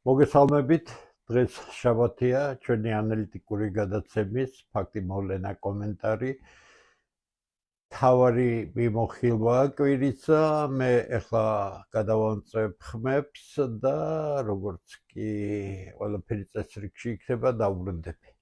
მოგესალმებით, დღეს შაბათია, ჩვენი ანალიტიკური გადაცემის ფაქტი მოვლენა კომენტარი. თავარი მიმოხილვაა კვირისა, მე ახლა გადავამწევ ხმებს და როგორც კი ყველაფერი წესრიგში იქნება, დავბრუნდები.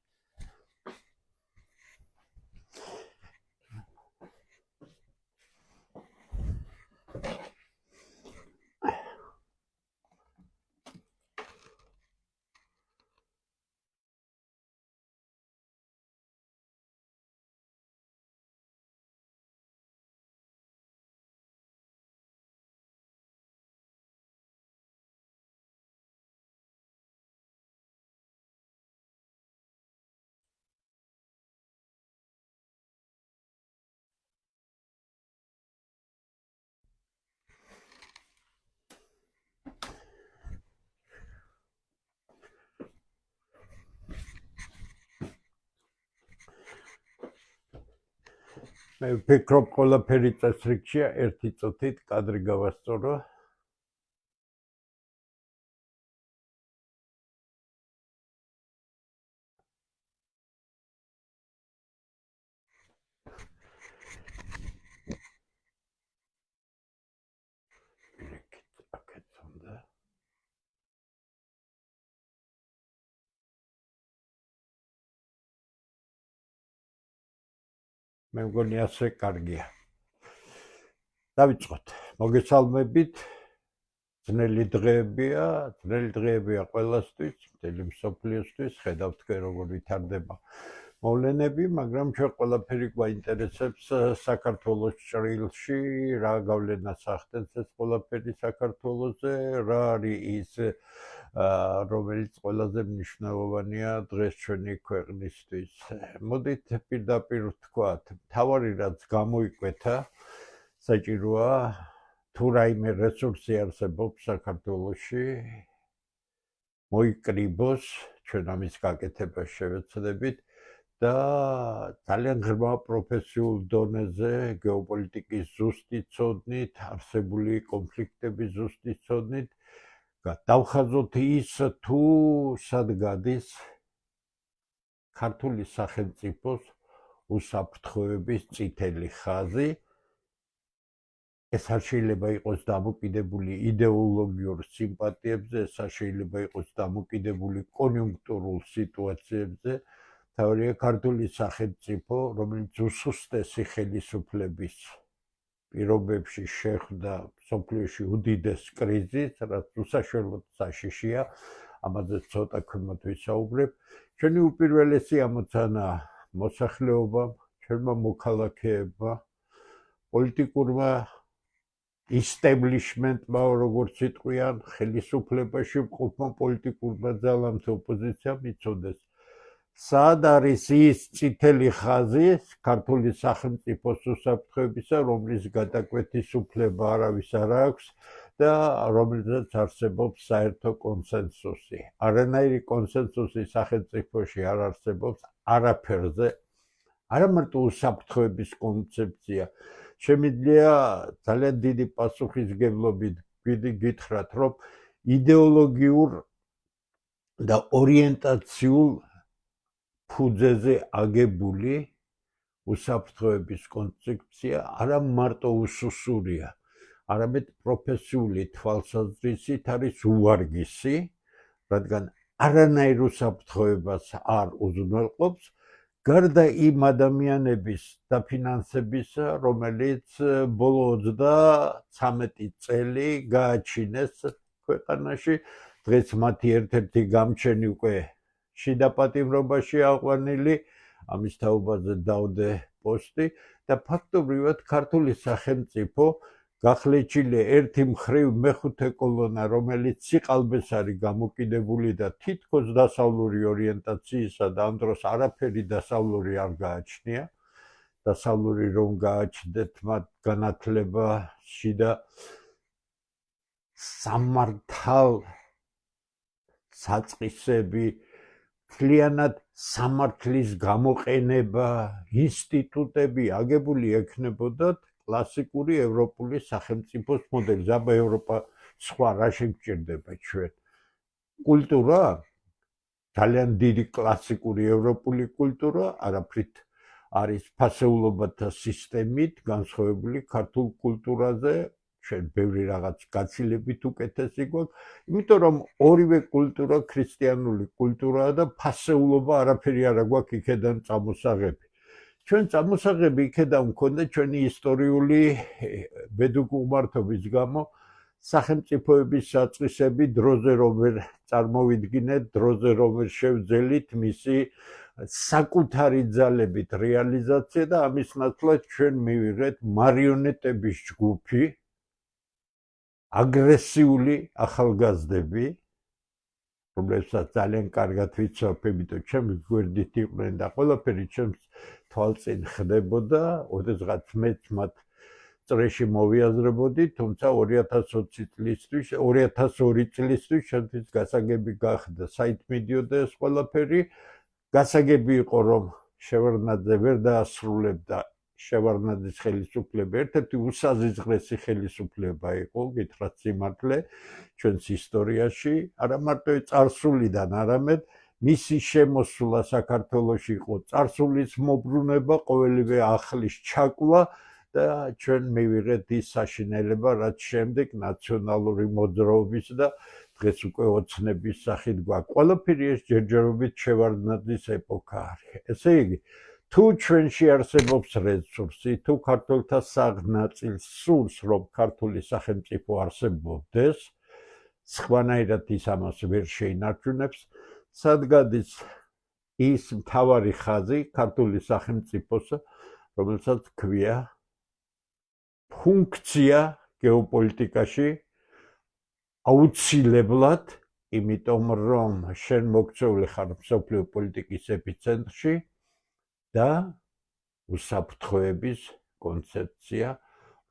მე ვფიქრობ, ყველაფერი წესრიგშია, ერთი წუთით კადრი გავასწორო. მე მგონი ასე კარგია. დავიწყოთ. მოგესალმებით. ძნელი დღეებია ყველასთვის, მთელი მსოფლიოსთვის, ხედავთ თქვენ როგორ ვითარდება მოვლენები, მაგრამ ჩვენ ყველაფერი გვაინტერესებს საქართველოს ჭრილში, რა გავლენას ახდენს ეს ყველაფერი საქართველოზე, რა არის ის რომელიც ყველაზე მნიშვნელოვანია დღეს ჩვენი ქვეყნისთვის. მოდით პირდაპირ ვთქვათ, თავარი რაც გამოიკვეთა, საჭიროა თუ რაიმე რესურსი არსებობს საქართველოში, მოიკრიბოს, ჩვენ ამის გაკეთებას შევეცდებით და ძალიან ღრმა პროფესიულ დონეზე გეოპოლიტიკის ზუსტი ცოდნით, არსებული კონფლიქტების ზუსტი ცოდნით დავხაზოთ ის თუ სად გადის ქართული სახელმწიფოს უსაფრთხოების წითელი ხაზი. ეს არ შეიძლება იყოს დამოკიდებული იდეოლოგიურ სიმპათიებზე, ეს არ შეიძლება იყოს დამოკიდებული კონიუნქტურულ სიტუაციებზე. თავარია ქართული სახელმწიფო, რომელიც უსუსტესი ხელისუფლების პირობებში შეხვდა მსოფლიოში უდიდეს კრიზისს, რაც უსაშველოდ საშიშია, ამაზე ცოტა ქვემოთ ვისაუბრებ. ჩვენი უპირველესი ამოცანა მოსახლეობამ, ჩვენმა მოქალაქეებმა, პოლიტიკურმა establishment-მა, როგორც იტყვიან, ხელისუფლებაში მყოფმა პოლიტიკურმა ძალამ თუ ოპოზიციამ იცოდეს. სად არის ის წითელი ხაზი ქართული სახელმწიფოს უსაფრთხოებისა, რომლის გადაკვეთის უფლება არავის არ აქვს და რომელზეც არსებობს საერთო კონსენსუსი. არანაირი კონსენსუსი სახელმწიფოში არ არსებობს არაფერზე, არა მარტო უსაფრთხოების კონცეფცია. შემიძლია ძალიან დიდი პასუხისგებლობით გითხრათ, რომ იდეოლოგიურ და ორიენტაციულ ფუძეზე აგებული უსაფრთხოების კონცეფცია არა მარტო უსუსურია, არამედ პროფესიული თვალსაზრისით არის უვარგისი, რადგან არანაირ უსაფრთხოებას არ უზრუნველყოფს, გარდა იმ ადამიანების დაფინანსებისა, რომელიც ბოლო 33 წელი გააჩინეს ქვეყანაში, დღეს მათი ერთ-ერთი გამჩენი უკვე შიდა პატიმრობაში აყვანილი, ამის თაობაზე დავდე პოსტი და ფაქტობრივად ქართული სახელმწიფო გახლეჩილი ერთი მხრივ მეხუთე კოლონა, რომელიც სიყალბეს არის გამოკიდებული და თითქოს დასავლური ორიენტაციისა და ამ დროს არაფერი დასავლური არ გააჩნია. დასავლური რომ გააჩნდეთ, მათ განათლება, შიდა სამართალ საწყისები, მთლიანად სამართლის გამოყენება, ინსტიტუტები აგებული ექნებოდათ კლასიკური ევროპული სახელმწიფოს მოდელზე. აბა ევროპა სხვა რა შეგვჭირდება ჩვენ? კულტურა ძალიან დიდი კლასიკური ევროპული კულტურა, არაფრით არის ფასეულობათა სისტემით განსხვავებული ქართულ კულტურაზე, ჩვენ ბევრი რაღაც გაცილებით უკეთესი გვაქვს, იმიტომ რომ ორივე კულტურა ქრისტიანული კულტურაა და ფასეულობა არაფერი არ გვაქვს იქედან წამოსაღები. ჩვენ წამოსაღები იქედან მქონდა ჩვენი ისტორიული ბედუგუმართობის გამო სახელმწიფოების საწყისები დროზე რომ ვერ წარმოვიდგინეთ, დროზე რომ ვერ შევძელით მისი საკუთარი ძალებით რეალიზაცია და ამის ნაცვლად ჩვენ მივიღეთ მარიონეტების ჯგუფი, აგრესიული ახალგაზრდები, რომლებსაც ძალიან კარგად ვიცავ, იმიტომ ჩემს გვერდით იყვნენ და ყველაფერი ჩემს თვალწინ ხდებოდა, ოდესღაც მეც მათ წრეში მოვიაზრებოდი, თუმცა 2002 წლისთვის ჩემთვის გასაგები გახდა, საით მიდიოდა ეს ყველაფერი, გასაგები იყო, რომ შევარდნაძე ვერ დაასრულებდა შევარდნაძის ხელისუფლება, ერთ-ერთი უსაზღვრესი ხელისუფლება იყო, გითხრათ სიმართლე, ჩვენს ისტორიაში, არა მარტო წარსულიდან, არამედ მისი შემოსვლა საქართველოში იყო წარსულის მოbrunება, ყოველივე ახლის ჩაკვა და ჩვენ მივიღეთ ის საშინელება, რაც შემდეგ ნაციონალური მოძრაობის და დღეს უკვე ოცნების სახით გვაქვს. ყველაფერი ეს ჯერჯერობით შევარდნაძის ეპოქა არის. ესე იგი, თუ ჩვენში არსებობს რესურსი, თუ ქართველთა საღნაწილს სურს, რომ ქართული სახელმწიფო არსებობდეს, სხვანაირად ის ამას ვერ შეინარჩუნებს, სადგადის ის მთავარი ხაზი ქართული სახელმწიფოს, რომელსაც ქვია ფუნქცია გეოპოლიტიკაში აუცილებლად, იმიტომ რომ შენ მოქცეული ხარ მსოფლიო პოლიტიკის ეპიცენტრში და უსაფრთხოების კონცეფცია,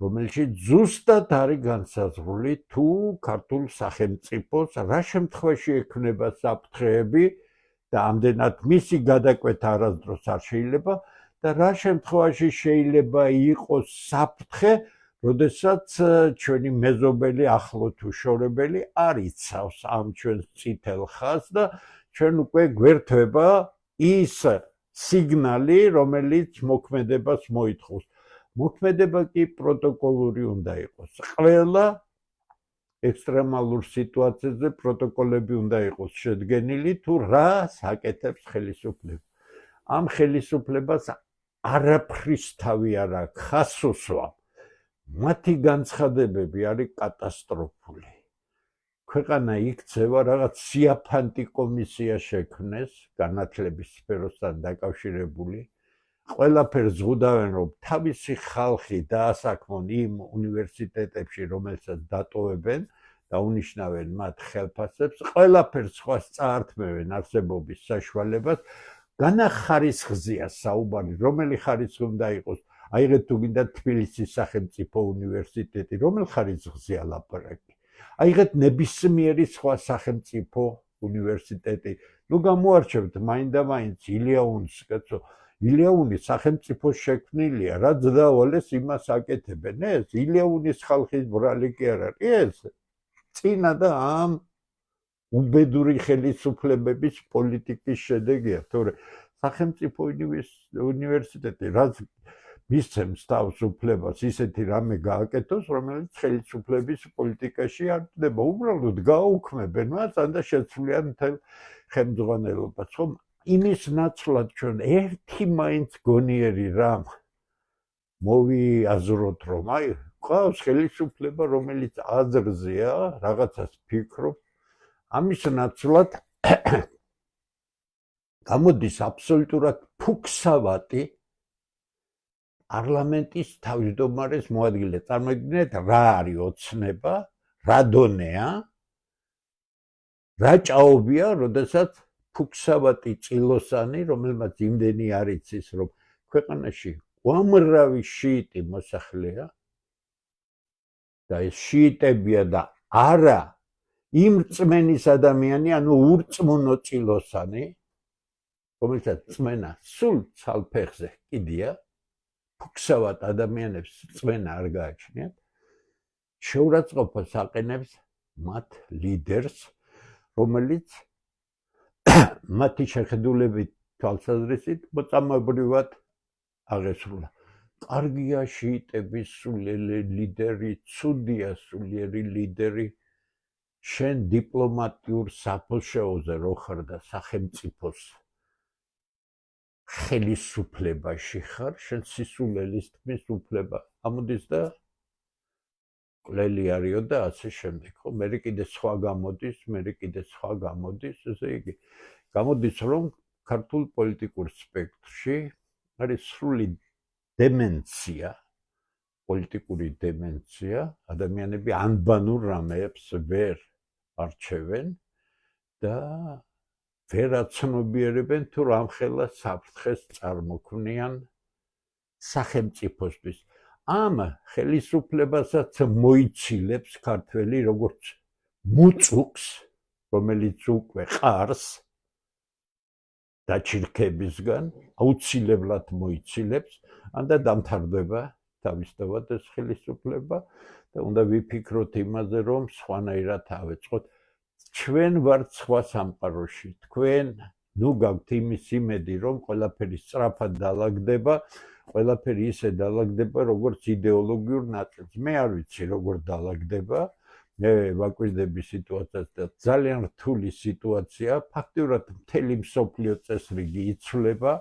რომელშიც ზუსტად არის განსაზღვრული თუ ქართულ სახელმწიფოს რა შემთხვევაში ექნება საფრთხეები და ამდენად მისი გადაკვეთა არასდროს არ შეიძლება და რა შემთხვევაში შეიძლება იყოს საფრთხე, როდესაც ჩვენი მეზობელი ახლო თუ შორებელი არ იცავს ამ ჩვენს წითელ ხაზს და ჩვენ უკვე გვერდება ის სიგნალი, რომელიც მოქმედებას მოითხოვს. მოქმედება კი პროტოკოლური უნდა იყოს. ყველა ექსტრემალურ სიტუაციაზე პროტოკოლები უნდა იყოს შედგენილი თუ რას აკეთებს ხელისუფლება. ამ ხელისუფლებას არაფრის თავი არ აქვს ხასუსვა. მათი განცხადებები არის კატასტროფული. ქვეყანა იქცევა, რაღაც სიაფანტი კომისია შექმნეს განათლების სფეროსთან დაკავშირებული. ყველაფერს ზღუდავენ, რომ თავისი ხალხი დაასაქმონ იმ უნივერსიტეტებში, რომელსაც დატოვებენ, დაუნიშნავენ მათ ხელფასებს, ყველაფერს სხვას წაართმევენ არსებობის საშუალებას. განა ხარისხზეა საუბარი, რომელი ხარისხი უნდა იყოს. აიღეთ თუ გინდა თბილისის სახელმწიფო უნივერსიტეტი, რომელ ხარისხზეა ლაპარაკი. აიღეთ ნებისმიერი სხვა სახელმწიფო უნივერსიტეტი. ნუ გამოარჩევთ მაინდა-მაინც ილიაუნის, კაცო, ილიაუნის სახელმწიფო შექმნილია, რაც დავალეს იმას აკეთებენ. ეს ილიაუნის ხალხის ბრალი კი არ არის, ეს წინა და ამ უბედური ხელისუფლებების პოლიტიკის შედეგია, თორე სახელმწიფო უნივერსიტეტი რაც მისცემს თავს უფლებას ისეთი რამე გააკეთოს, რომელიც ხელისუფლების პოლიტიკაში არ ხდება. უბრალოდ გააუქმებენ მას და შეცვლიან მთელ ხელმძღვანელობას. ხომ იმის ნაცვლად ჩვენ ერთი მაინც გონიერი რამ მოვიაზროთ, რომ აი ყავს ხელისუფლება, რომელიც აზრზეა, რაღაცას ფიქრობს, ამის ნაცვლად გამოდის აბსოლუტურად ფუქსავატი პარლამენტის თავმჯდომარეს მოადგილე. წარმოგიდგენთ, რა არის ოცნება, რა დონეა, რა ჭაობია, როდესაც ფუქსავატი წილოსანი, რომელმაც იმდენი არ იცის, რომ ქვეყანაში უამრავი შიიტი მოსახლეა და ეს შიიტებია და არა იმ რწმენის ადამიანი, ანუ ურწმუნო წილოსანი, რომელსაც რწმენა სულ ცალფეხზე კიდია, ფუქსავატ ადამიანებს რწმენა არ გააჩნიათ, შეურაცხყოფას აყენებს მათ ლიდერს, რომელიც მათი შეხედულებით თვალსაზრისით მოწამებრივად აღესრულა. კარგია შიიტების სულიერი ლიდერი, ცუდია სულიერი ლიდერი. შენ დიპლომატიურ საფოს რო ხარ და სახელმწიფოს ხელისუფლებაში ხარ, შენ სისულელის თქმის უფლება ამოდის და ყლელი არისო და ასე შემდეგ. ხო, მე კიდე სხვა გამოდის, ესე იგი, გამოდის რომ ქართულ პოლიტიკურ სპექტრში არის სრული დემენცია, პოლიტიკური დემენცია, ადამიანები ანბანურ რამეებს ვერ არჩევენ და ვერ აცნობიერებენ თუ რამხელა საფრთხეს წარმოქმნიან სახელმწიფოსთვის. ამ ხელისუფლებასაც მოიცილებს ქართველი როგორც მუწუქს, რომელიც უკვე ყარს დაჩირქებისგან, აუცილებლად მოიცილებს, ანდა დამთავრდება თავისთავად ეს ხელისუფლება და უნდა ვიფიქროთ იმაზე, რომ სხვანაირად ავეწყოთ. ჩვენ ვართ სხვა სამყაროში, თქვენ ნუ გაქვთ იმის იმედი, რომ ყველაფერი სწრაფად დაალაგდება, ყველაფერი ისე დაალაგდება, როგორც იდეოლოგიურ ნაწილს. მე არ ვიცი, როგორ დაალაგდება, მე ვაკვირდები სიტუაციას და ძალიან რთული სიტუაცია, ფაქტიურად მთელი მსოფლიო წესრიგი იცვლება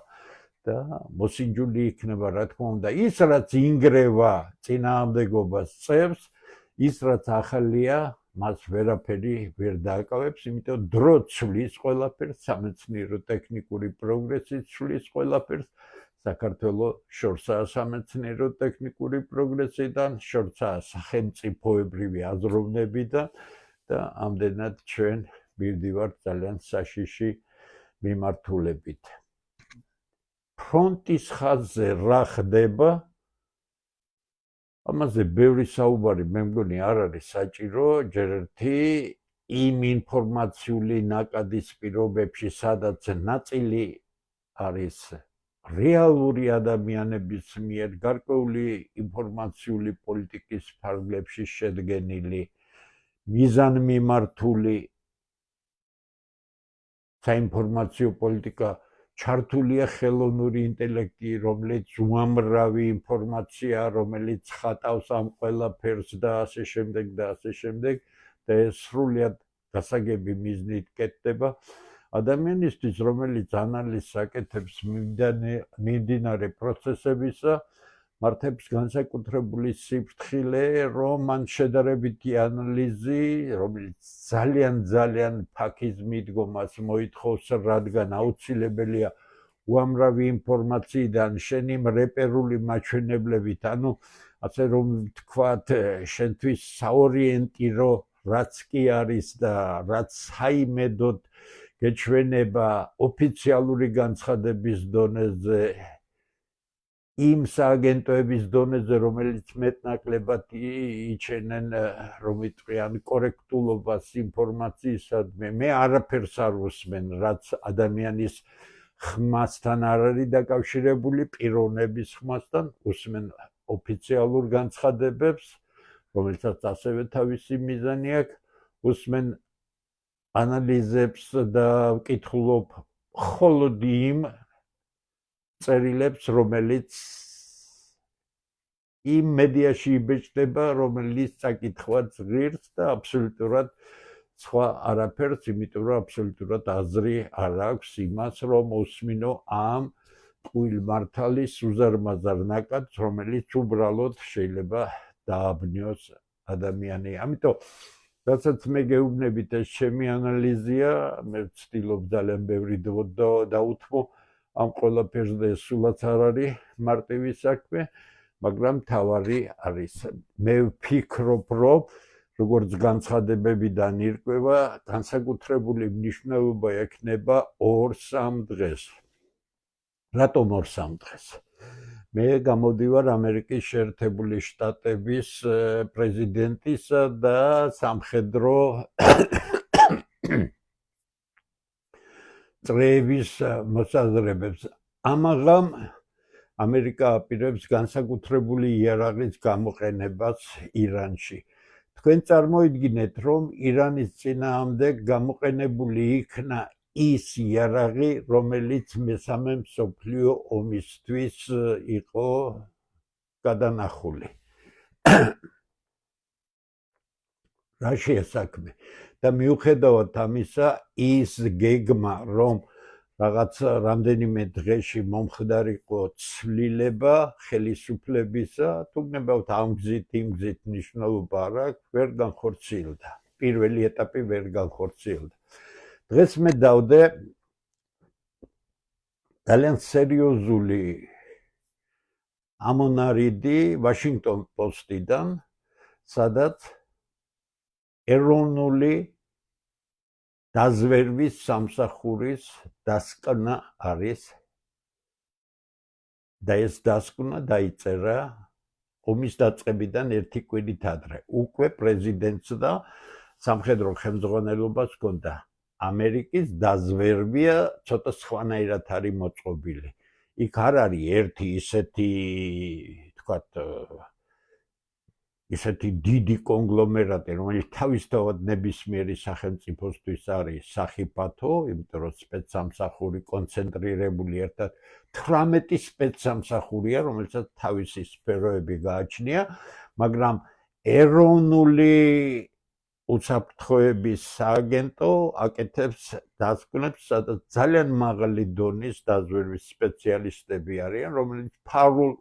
და მოსინჯული იქნება, რა თქმა უნდა, ის რაც ინგრევა წინააღმდეგობას წევს, ის რაც ახალია, მას ვერაფერი ვერ დააკავებს, იმიტომ დრო ცვლის ყველაფერს, სამეცნიერო ტექნიკური პროგრესი ცვლის ყველაფერს, საქართველოს შორსაა სამეცნიერო ტექნიკური პროგრესიდან, შორსაა სახელმწიფოებრივი აზროვნებიდან და ამდენად ჩვენ მივდივართ ძალიან საშიში მიმართულებით. ფრონტის ხაზზე რა ხდება? ამაზე ბევრი საუბარი მე მგონი არ არის საჭირო, ჯერ ერთი იმ ინფორმაციული ნაკადის პირობებში, სადაც ნაწილი არის რეალური ადამიანების მიერ გარკვეული ინფორმაციული პოლიტიკის ფარგლებში შედგენილი, მიზანმიმართული საინფორმაციო პოლიტიკა ჩართულია ხელოვნური ინტელექტი, რომელიც უამრავი ინფორმაცია, რომელიც ხატავს ამ ყველაფერს და ასე შემდეგ და ასე შემდეგ და ეს სრულიად გასაგები მიზნით კეთდება. ადამიანისთვის, რომელიც ანალიზს აკეთებს მიმდინარე პროცესებისა, მართებს განსაკუთრებული სიფრთხილე, რომ მან შედარებითი ანალიზი, რომელიც ძალიან ფაქიზ მიდგომას მოითხოვს, რადგან აუცილებელია უამრავი ინფორმაციიდან შენი რეპერული მაჩვენებლებით, ანუ ასე რომ ვთქვათ, შენთვის საორიენტირო რაც კი არის და რაც საიმედოდ გეჩვენება ოფიციალური განცხადების დონეზე, იმ სააგენტოების დონეზე, რომელიც მეტნაკლებად იჩენენ, რომ იტყვიან კორექტულობას ინფორმაციისადმი, მე არაფერს არ უსმენ, რაც ადამიანის ხმასთან არ არის დაკავშირებული, პიროვნების ხმასთან, უსმენ ოფიციალურ განცხადებებს, რომელსაც ასევე თავისი მიზანი აქვს, უსმენ ანალიზებს და ვკითხულობ მხოლოდ იმ წერილებს, რომელიც იმ მედიაში იბეჭდება, რომელიც წაკითხვაც ღირს და აბსოლუტურად სხვა არაფერს, იმიტომ რომ აბსოლუტურად აზრი არ აქვს იმას, რომ უსმინო ამ ტყუილ მართალის უზარმაზარ ნაკადს, რომელიც უბრალოდ შეიძლება დააბნიოს ადამიანი. ამიტომ რასაც მე გეუბნებით, ეს ჩემი ანალიზია, მე ვცდილობ ძალიან ბევრი დაუთმო ამ ყველაფერს და ეს სულაც არ არის მარტივი საქმე, მაგრამ თავარი არის. მე ვფიქრობ, რომ როგორც განცხადებებიდან ირკვევა, განსაკუთრებული მნიშვნელობა ექნება 2-3 დღეს. რატომ 2-3 დღეს? მე გამოდივარ ამერიკის შეერთებული შტატების პრეზიდენტისა და სამხედრო წრეების მოსაზრებებს. ამაღამ ამერიკა აპირებს განსაკუთრებული იარაღის გამოყენებას ირანში თქვენ წარმოიდგინეთ, რომ ირანის წინააღმდეგ გამოყენებული იქნა ის იარაღი, რომელიც მესამე მსოფლიო ომისთვის იყო გადანახული. რა შეასაქმე და მიუხედავად ამისა, ის გეგმა, რომ რაღაც რამდენიმე დღეში მომხდარიყო ცვლილება ხელისუფლებისა, თუნდაც ამ გზით იმ გზით მნიშვნელობა არ აქვს, ვერ განხორციელდა. პირველი ეტაპი ვერ განხორციელდა. დღეს მე დავდე ძალიან სერიოზული ამონარიდი ვაშინგტონ პოსტიდან, სადაც ეროვნული დაზვერვის სამსახურის დასკვნა არის და ეს დასკვნა დაიწერა ომის დაწყებიდან ერთი კვირით ადრე. უკვე პრეზიდენტს და სამხედრო ხელმძღვანელობას ჰქონდა. ამერიკის დაზვერვია ცოტა სხვანაირად არის მოწყობილი. იქ არ არის ერთი ისეთი დიდი კონგლომერატი, რომელიც თავისთავად ნებისმიერი სახელმწიფოსთვის არის სახიფათო, იმიტომ რომ სპეცსამსახური კონცენტრირებული ერთად 18 სპეცსამსახურია, რომელსაც თავისი სფეროები გააჩნია, მაგრამ ეროვნული უსაფრთხოების სააგენტო აკეთებს დასკვნებს, სადაც ძალიან მაღალი დონის დაზვერვის სპეციალისტები არიან, რომელიც ფარულ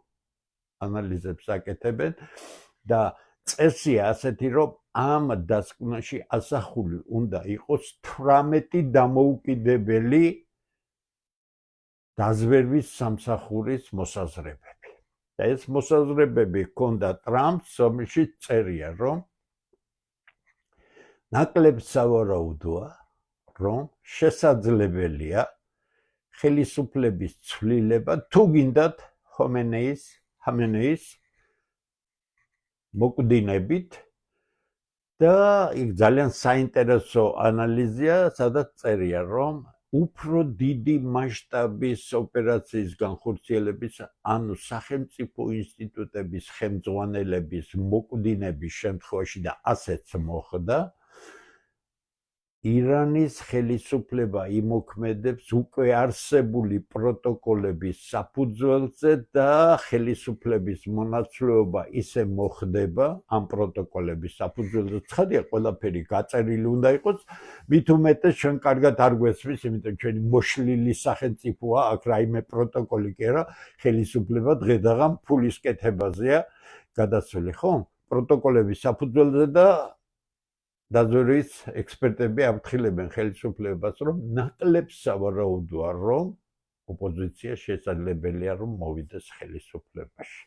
ანალიზებს აკეთებენ და წესია ასეთი, რომ ამ დასკვნაში ასახული უნდა იყოს 18 დამოუკიდებელი დაზვერვის სამსახურის მოსაზრებები. და ეს მოსაზრებები ჰქონდა ტრამპს, რომელშიც წერია, რომ ნაკლებ სავარაუდოა, რომ შესაძლებელია ხელისუფლების ცვლილება, თუ გინდათ ხომეინეის მოკვდინებით და იქ ძალიან საინტერესო ანალიზია, სადაც წერია, რომ უფრო დიდი მასშტაბის ოპერაციის განხორციელების, ანუ სახელმწიფო ინსტიტუტების ხელმძღვანელების მოკვდინების შემთხვევაში და ასეც მოხდა, ირანის ხელისუფლება იმოქმედებს უკვე არსებული პროტოკოლების საფუძველზე და ხელისუფლების მონაცვლეობა ისე მოხდება ამ პროტოკოლების საფუძველზე. ცხადია, ყველაფერი გაწერილი უნდა იყოს, მით უმეტეს ჩვენ კარგად არ გვესმის, იმიტომ ჩვენი მოშლილი სახელმწიფოა, აქ რაიმე პროტოკოლი კი არა, ხელისუფლება დღედაღამ ფულის კეთებაზეა გადასული, ხო? პროტოკოლების საფუძველზე და დაზვერვის ექსპერტები აფრთხილებენ ხელისუფლებას, რომ ნაკლებ სავარაუდოა, რომ ოპოზიცია შესაძლებელია, რომ მოვიდეს ხელისუფლებაში.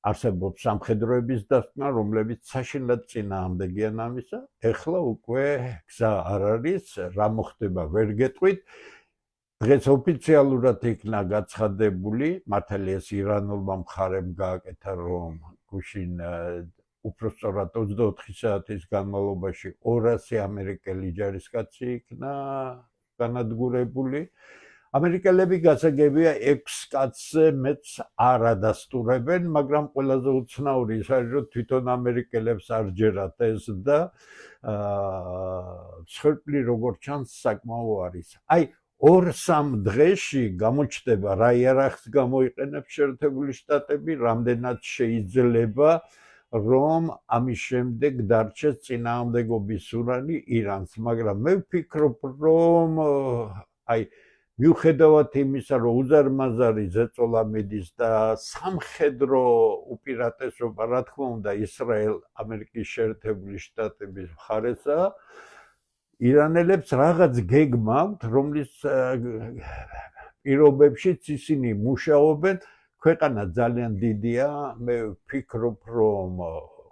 არსებობს სამხედროების დასკვნა, რომლებიც საშინლად წინააღმდეგიან ამისა. ეხლა უკვე გზა არ არის, რა მოხდება ვერ გეტყვით. დღეს ოფიციალურად იქნა გაცხადებული, მართალია ეს ირანულმა მხარემ გააკეთა, რომ გუშინ უფრო სწორად 24 საათის განმავლობაში 200 ამერიკელი ჯარისკაცი იქნა განადგურებული. ამერიკელები გასაგებია 6 კაცზე მეც არ ადასტურებენ, მაგრამ ყველაზე უცნაური ის არის, რომ თვითონ ამერიკელებს არ ჯერათ ეს და მსხვერპლი როგორც ჩანს საკმაო არის. აი 2-3 დღეში გამოჩნდება რა იარაღს გამოიყენებს შეერთებული შტატები, რამდენად შეიძლება რომ ამის შემდეგ დარჩეს წინააღმდეგობის ურანი ირანს, მაგრამ მე ვფიქრობ, რომ აი მიუხედავად იმისა, რომ უზარმაზარი ზეწოლა მიდის და სამხედრო უპირატესობა, რა თქმა უნდა, ისრაელ-ამერიკის შეერთებული შტატების მხარესაა, ირანელებს რაღაც გეგმა აქვთ, რომლის პირობებშიც ისინი მუშაობენ. ქვეყანა ძალიან დიდია, მე ვფიქრობ, რომ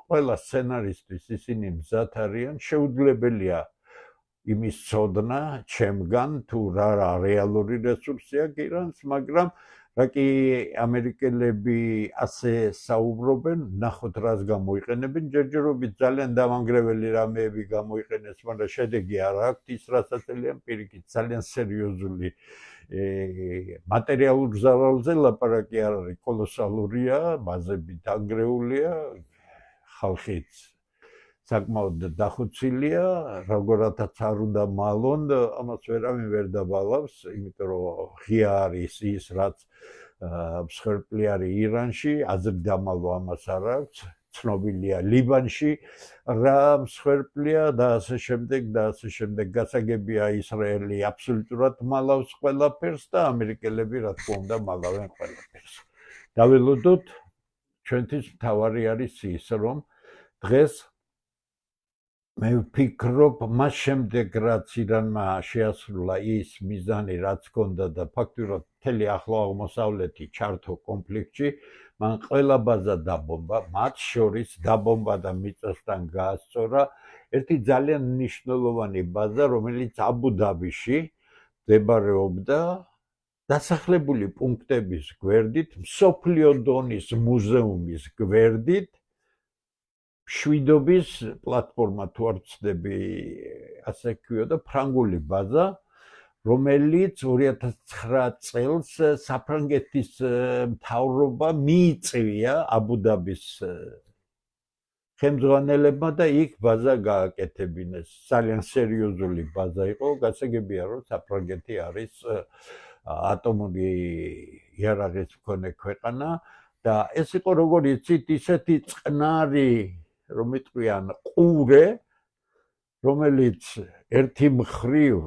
ყველა სცენარისთვის ისინი მზად არიან, შეუძლებელია იმის ცოდნა ჩემგან, თუ რა რეალური რესურსი აქვს ირანს, მაგრამ რა კი ამერიკელები ასე საუბრობენ, ნახოთ რას გამოიყენებენ, ჯერჯერობით ძალიან დამანგრეველი რამეები გამოიყენეს, მაგრამ შედეგი არ აქვს ის, რასაც ელიან პირიქით, ძალიან სერიოზული მატერიალურ ზარალზე ლაპარაკი არ არის, კოლოსალურია, ბაზები დანგრეულია, ხალხიც საკმაოდ დახუცილია, როგორათაც არ უნდა მალონ, ამას ვერავინ ვერ დაბალავს, იმიტომ რომ ღია არის ის, რაც მსხვერპლი არის ირანში, აზრი დამალვა ამას არ აქვს, ცნობილია ლიბანში რა მსხვერპლია და ასე შემდეგ, გასაგებია ისრაელი აბსოლუტურად მალავს ყველაფერს და ამერიკელები რა თქმა უნდა მალავენ ყველაფერს. დაველოდოთ, ჩვენთვის მთავარი არის ის, რომ დღეს მე ვფიქრობ, მას შემდეგ რაც ირანმა შეასრულა ის მიზანი, რაც ჰქონდა და ფაქტურად მთელი ახლო აღმოსავლეთი ჩართო კონფლიქტში, მან ყველა ბაზა დაბომბა, მათ შორის დაბომბა და მიწასთან გაასწორა ერთი ძალიან მნიშვნელოვანი ბაზა, რომელიც აბუ-დაბიში მდებარეობდა დასახლებული პუნქტების გვერდით, მსოფლიო დონის მუზეუმის გვერდით, შვიდობის პლატფორმა თუ არ ვცდები, ასე ქვიოდა, ფრანგული ბაზა, რომელიც 2009 წელს საფრანგეთის მთავრობა მიიწვია აბუ-დაბის ხელმძღვანელებმა და იქ ბაზა გააკეთებინეს. ძალიან სერიოზული ბაზა იყო, გასაგებია, რომ საფრანგეთი არის ატომური იარაღის მქონე ქვეყანა და ეს იყო როგორ იცით, ისეთი წყნარი, რომ იტყვიან ყურე, რომელიც ერთი მხრივ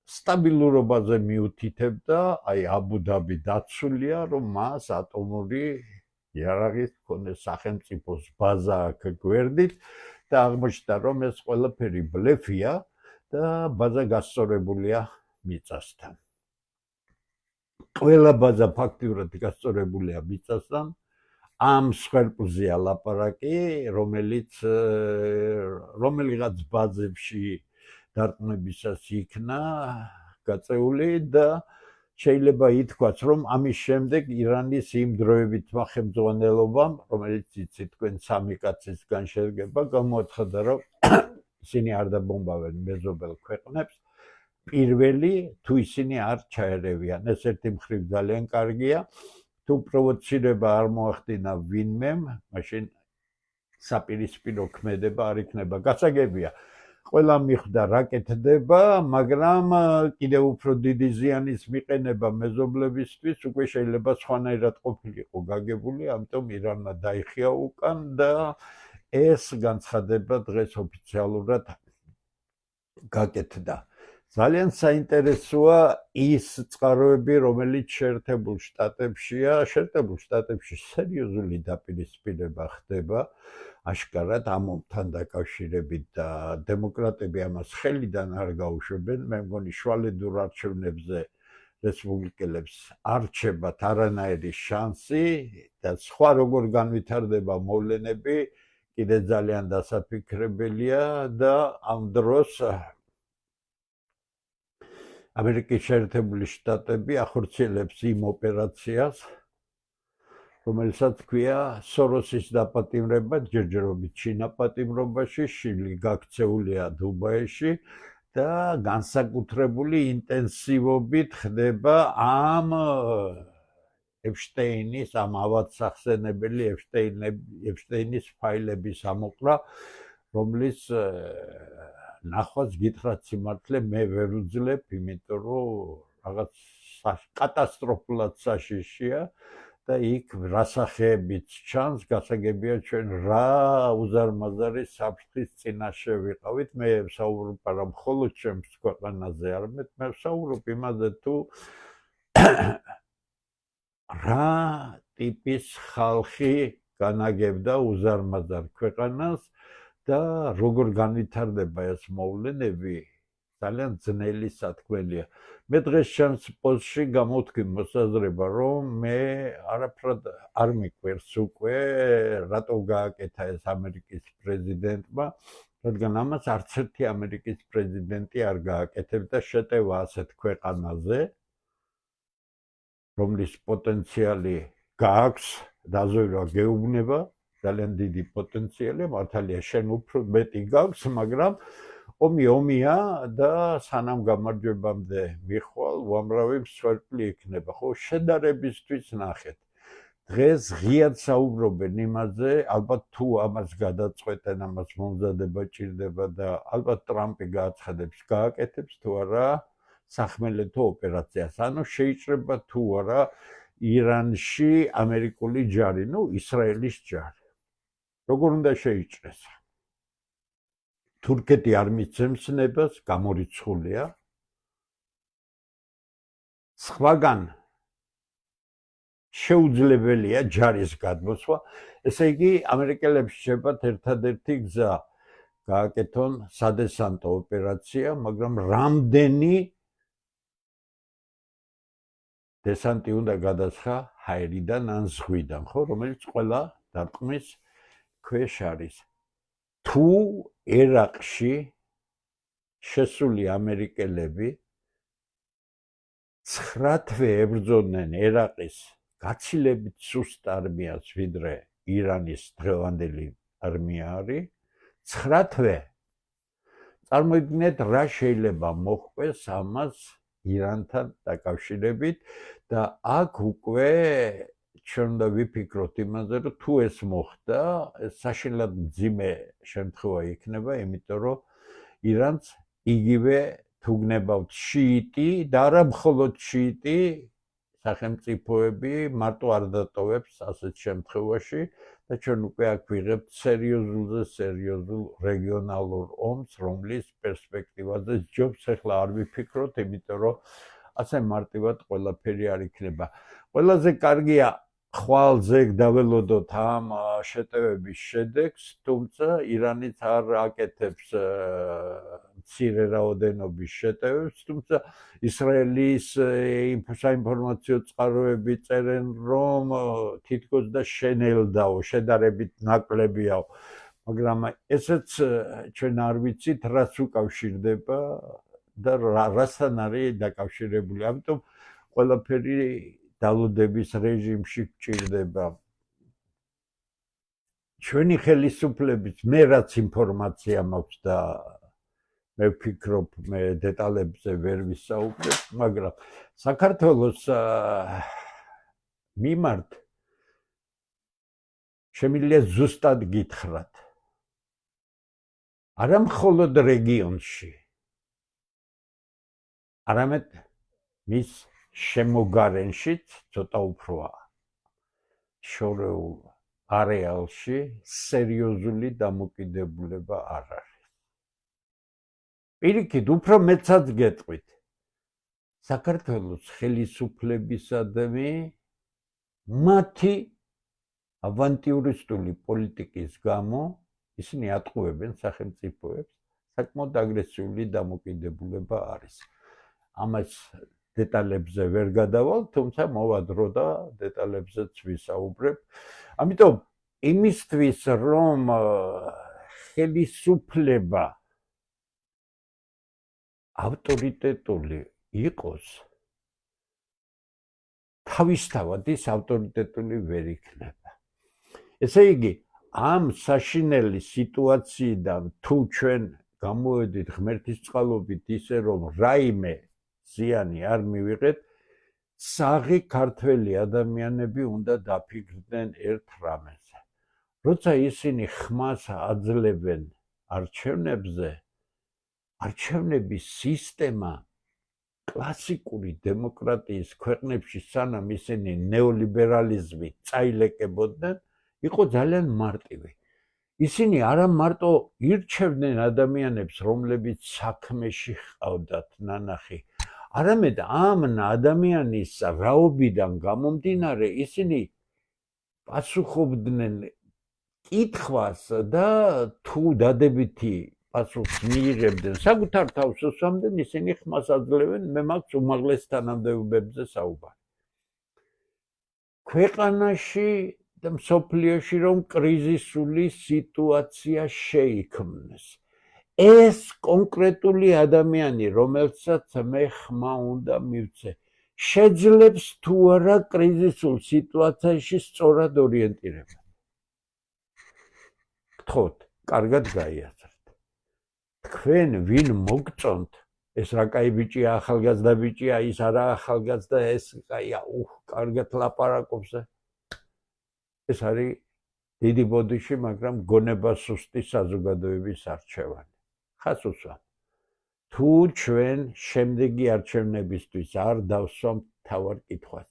სტაბილურობაზე მიუთითებდა, აი აბუ-დაბი დაცულია, რომ მას ატომური იარაღის მქონე სახელმწიფოს ბაზა აქვს გვერდით და აღმოჩნდა, რომ ეს ყველაფერი ბლეფია და ბაზა გასწორებულია მიწასთან. ყველა ბაზა ფაქტიურად გასწორებულია მიწასთან. ამ მსხვერპლზეა ლაპარაკი, რომელიღაც ბაზებში დარტყმებისას იქნა გაწეული და შეიძლება ითქვას, რომ ამის შემდეგ ირანის იმ დროებითმა ხელმძღვანელობამ, რომელიც იცით თქვენ სამი კაცისგან შედგება, გამოაცხადა, რომ ისინი არ დაბომბავენ მეზობელ ქვეყნებს, პირველი თუ ისინი არ ჩაერევიან. ეს ერთი მხრივ ძალიან კარგია. თუ პროვოცირება არ მოახდინა ვინმემ, მაშინ საპირისპირო ქმედება არ იქნება. გასაგებია, ყველა მიხვდა რა კეთდება, მაგრამ კიდევ უფრო დიდი ზიანის მიყენება მეზობლებისთვის უკვე შეიძლება სხვანაირად ყოფილიყო გაგებული, ამიტომ ირანმა დაიხია უკან და ეს განცხადება დღეს ოფიციალურად გაკეთდა. ძალიან საინტერესოა ის წყაროები, რომელიც შეერთებულ შტატებშია. შეერთებულ შტატებში სერიოზული დაპირისპირება ხდება აშკარად ამ ომთან დაკავშირებით და დემოკრატები ამას ხელიდან არ გაუშვებენ. მე მგონი შვალედურ არჩევნებზე რესპუბლიკელებს არჩებათ არანაირი შანსი და სხვა როგორ განვითარდება მოვლენები კიდე ძალიან დასაფიქრებელია და ამ დროს ამერიკის შეერთებული შტატები ახორციელებს იმ ოპერაციას, რომელსაც ქვია სოროსის დაპატიმრება, ჯერჯერობით შინაპატიმრობაში, შილი გაქცეულია დუბაიში და განსაკუთრებული ინტენსივობით ხდება ამ ეპშტეინის, ამ ავადსახსენებელი ეპშტეინის ფაილების ამოყრა, რომლის ნახვაც გითხრათ სიმართლე მე ვერ ვძლებ, იმიტომ რომ რაღაც კატასტროფულად საშიშია და იქ რასახეებით ჩანს, გასაგებია ჩვენ რა უზარმაზარი საფრთხის წინაშე ვიყავით. მე ვსაუბრობ არა მხოლოდ ჩემს ქვეყანაზე, არამედ მე ვსაუბრობ იმაზე თუ რა ტიპის ხალხი განაგებდა უზარმაზარ ქვეყანას და როგორ განვითარდება ეს მოვლენები, ძალიან ძნელი სათქმელია. მე დღეს ჩემს პოსტში გამოვთქვი მოსაზრება, რომ მე არაფრად არ მიყვარს უკვე რატო გააკეთა ეს ამერიკის პრეზიდენტმა, რადგან ამას არც ერთი ამერიკის პრეზიდენტი არ გააკეთებდა შეტევა ასეთ ქვეყანაზე, რომლის პოტენციალი გააქვს, დაზოირვა გეუბნება, ძალიან დიდი პოტენციალი, მართალია შენ უფრო მეტი გაქვს, მაგრამ ომი ომია და სანამ გამარჯვებამდე მიხვალ, უამრავი მსხვერპლი იქნება. ხო, შედარებისთვის ნახეთ. დღეს ღიად საუბრობენ იმაზე, ალბათ თუ ამას გადაწყვეტენ, ამას მომზადება ჭირდება და ალბათ ტრამპი გააცხადებს, გააკეთებს თუ არა სახმელეთო ოპერაციას. ანუ შეიჭრება თუ არა ირანში ამერიკული ჯარი, ისრაელის ჯარი. როგორ უნდა შეიჭრეს? თურქეთი არ მიცემს ნებას, გამორიცხულია. სხვაგან შეუძლებელია ჯარის გადმოსვა, ესე იგი ამერიკელებს შეებათ ერთადერთი გზა გააკეთონ სადესანტო ოპერაცია, მაგრამ რამდენი დესანტი უნდა გადაცხა ჰაერიდან ან ზღვიდან, ხო, რომელიც ყველა დარტყმის ქვეშ არის. თუ ერაყში შესული ამერიკელები 9 თვე ებრძოდნენ ერაყის გაცილებით სუსტ არმიას, ვიდრე ირანის დღევანდელი არმია არის, 9 თვე. წარმოიდგინეთ, რა შეიძლება მოხდეს ამას ირანთან დაკავშირებით და აქ უკვე ჩვენ უნდა ვიფიქროთ იმაზე, რომ თუ ეს მოხდა, ეს საშინლად მძიმე შემთხვევა იქნება, იმიტომ რომ ირანს იგივე თუ გნებავთ შიიტი და არა მხოლოდ შიიტი სახელმწიფოები მარტო არ დატოვებს ასეთ შემთხვევაში და ჩვენ უკვე აქ ვიღებთ სერიოზულ რეგიონალურ ომს, რომლის პერსპექტივაზე ჯობს ახლა არ ვიფიქროთ, იმიტომ რომ ასე მარტივად ყველაფერი არ იქნება. ყველაზე კარგია ხვალზე დაველოდოთ ამ შეტევების შედეგს, თუმცა ირანიც არ აკეთებს მცირე რაოდენობის შეტევებს, თუმცა ისრაელის საინფორმაციო წყაროები წერენ, რომ თითქოს და შენელდაო, შედარებით ნაკლებიაო, მაგრამ ესეც ჩვენ არ ვიცით, რაც უკავშირდება და რასთან არის დაკავშირებული. ამიტომ ყველაფერი დალოდების რეჟიმში გჭირდება. ჩვენი ხელისუფლების მე რაც ინფორმაცია მაქვს და მე ვფიქრობ, მე დეტალებზე ვერ ვისაუბრებ, მაგრამ საქართველოს მიმართ შემიძლია ზუსტად გითხრათ. არა მხოლოდ რეგიონში, არამედ მის შემოგარენშიც ცოტა უფრო შორეულ არეალში სერიოზული დამოკიდებულება არ არის. პირიქით, უფრო მეცაც გეტყვით. საქართველოს ხელისუფლებისადმი მათი ავანტიურისტული პოლიტიკის გამო ისინი ატყუებენ სახელმწიფოებს, საკმაოდ აგრესიული დამოკიდებულება არის. ამას დეტალებზე ვერ გადავალ, თუმცა მოვა დრო და დეტალებზეც ვისაუბრებ. ამიტომ იმისთვის, რომ ხელისუფლება ავტორიტეტული იყოს, თავისთავად ის ავტორიტეტული ვერ იქნება. ესე იგი, ამ საშინელი სიტუაციიდან თუ ჩვენ გამოვედით ღმერთისწყალობით ისე, რომ რაიმე ზიანი არ მივიღეთ, საღი ქართველი ადამიანები უნდა დაფიქრდნენ ერთ რამეზე. როცა ისინი ხმას აძლევენ არჩევნებზე, არჩევნების სისტემა კლასიკური დემოკრატიის ქვეყნებში, სანამ ისინი ნეოლიბერალიზმით წაილეკებოდნენ, იყო ძალიან მარტივი. ისინი არა მარტო ირჩევდნენ ადამიანებს, რომლებიც საქმეში ჰყავდათ ნანახი, არამედ ამ ადამიანის რაობიდან გამომდინარე, ისინი პასუხობდნენ კითხვას და თუ დადებითი პასუხს მიიღებდნენ, საკუთარ თავს უსვამდნენ, ისინი ხმას აძლევენ, მე მაქვს უმაღლეს თანამდებობებზე საუბარი. ქვეყანაში და მსოფლიოში რომ კრიზისული სიტუაცია შეიქმნეს. ეს კონკრეტული ადამიანი, რომელსაც მე ხმა უნდა მივცე, შეძლებს თუ არა კრიზისულ სიტუაციაში სწორად ორიენტირება. გთხოვთ, კარგად გაიაზრეთ. თქვენ ვინ მოგწონთ, ეს რა კაი ბიჭია, ახალგაზრდა ბიჭია, ის არა ახალგაზრდა, ეს კაია, კარგად ლაპარაკობს. ეს არის დიდი ბოდიში, მაგრამ გონება სუსტი საზოგადოების არჩევანი. ხას უსვამ. თუ ჩვენ შემდეგი არჩევნებისთვის არ დავსვამთ თავარ კითხვას.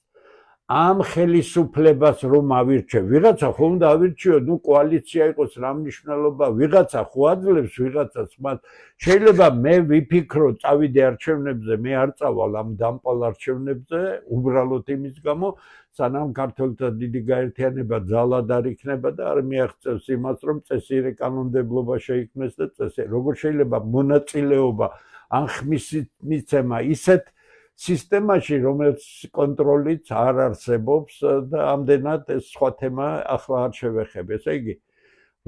ამ ხელისუფლებას რომ ავირჩევ, ვიღაცა ხო უნდა ავირჩიოთ, კოალიცია იყოს, რა მნიშვნელობა, ვიღაცა ხო აძლევს ვიღაცას მას. შეიძლება მე ვიფიქრო, წავიდე არჩევნებზე, მე არ წავალ ამ დამპალ არჩევნებზე, უბრალოდ იმის გამო, სანამ ქართველთა დიდი გაერთიანება ძალად არ იქნება და არ მიაღწევს იმას, რომ წესიერი კანონმდებლობა შეიქმნეს და როგორ შეიძლება მონაწილეობა ან ხმის მიცემა ისეთ სისტემაში, რომელიც კონტროლიც არ არსებობს და ამდენად ეს სხვა თემა ახლა არ შევეხებ. ესე იგი,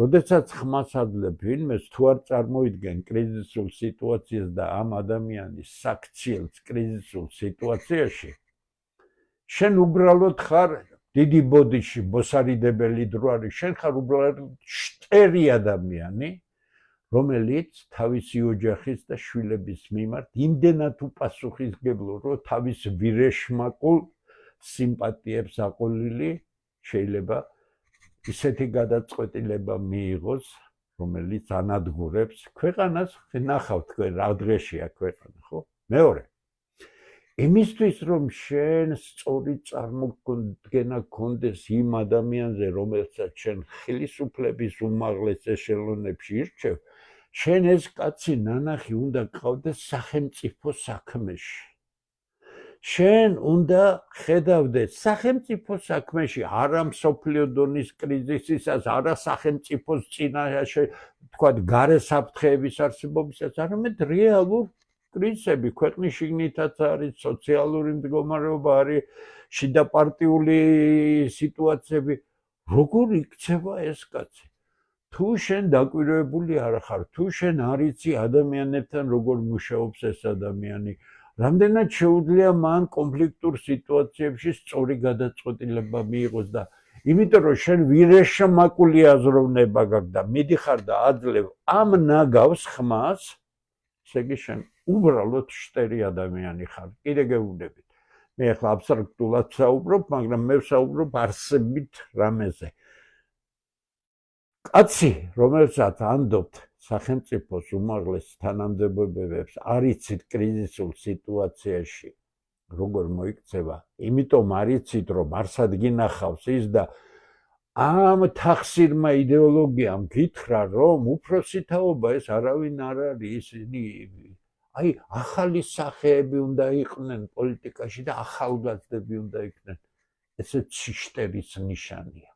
როდესაც ხმას აძლევ ვინმეს, თუ არ წარმოიდგენ კრიზისულ სიტუაციას და ამ ადამიანის საქციელს კრიზისულ სიტუაციაში, შენ უბრალოდ ხარ დიდი ბოდიში, მოსარიდებელი დრო არის, შენ ხარ უბრალოდ შტერი ადამიანი, რომელიც თავისი ოჯახის და შვილების მიმართ იმდენად უპასუხისმგებლო, რომ თავის ვირეშმაკულ სიმპათიებს აყოლილი შეიძლება ისეთი გადაწყვეტილება მიიღოს, რომელიც ანადგურებს ქვეყანას. ნახავთ თქვენ რა დღეშია ქვეყანა, ხო? მეორე, იმისთვის რომ შენ სწორი წარმოდგენა გქონდეს იმ ადამიანზე, რომელსაც შენ ხელისუფლების უმაღლეს ეშელონებში ირჩევ, შენ ეს კაცი ნანახი უნდა გყავდეს სახელმწიფო საქმეში. შენ უნდა ხედავდეს სახელმწიფო საქმეში, არა მსოფლიო დონის კრიზისისას, არა სახელმწიფოს წინაშე, თქვათ, გარე საფრთხეების არსებობისას, არამედ რეალურ კრიზისები, ქვეყნის შიგნითაც არის, სოციალური მდგომარეობა არის, შიდაპარტიული სიტუაციები. როგორ იქცევა ეს კაცი? თუ შენ დაკვირვებული არ ხარ, თუ შენ არ იცი ადამიანებთან როგორ მუშაობს ეს ადამიანი, რამდენად შეუძლია მან კონფლიქტურ სიტუაციებში სწორი გადაწყვეტილება მიიღოს და იმიტომ რომ შენ ვირეშმაკული აზროვნება გაქვს და მიდიხარ და აძლევ ამ ნაგავს ხმას, ესე იგი შენ უბრალოდ შტერი ადამიანი ხარ. კიდე გეუბნებით. მე ახლა აბსტრაქტულად ვსაუბრობ, მაგრამ მე ვსაუბრობ არსებით რამეზე. კაცი, რომელსაც ანდობთ სახელმწიფოს უმაღლეს თანამდებობებს, არ იცით კრიზისულ სიტუაციაში როგორ მოიქცევა, იმიტომ არ იცით, რომ არსად გინახავს ის და ამ თახსირმა იდეოლოგიამ გითხრა, რომ უფროსი თაობა ეს არავინ არ არის, ისინი აი ახალი სახეები უნდა იყვნენ პოლიტიკაში და ახალგაზრდები უნდა იქნენ. ესეც შტერის ნიშანია.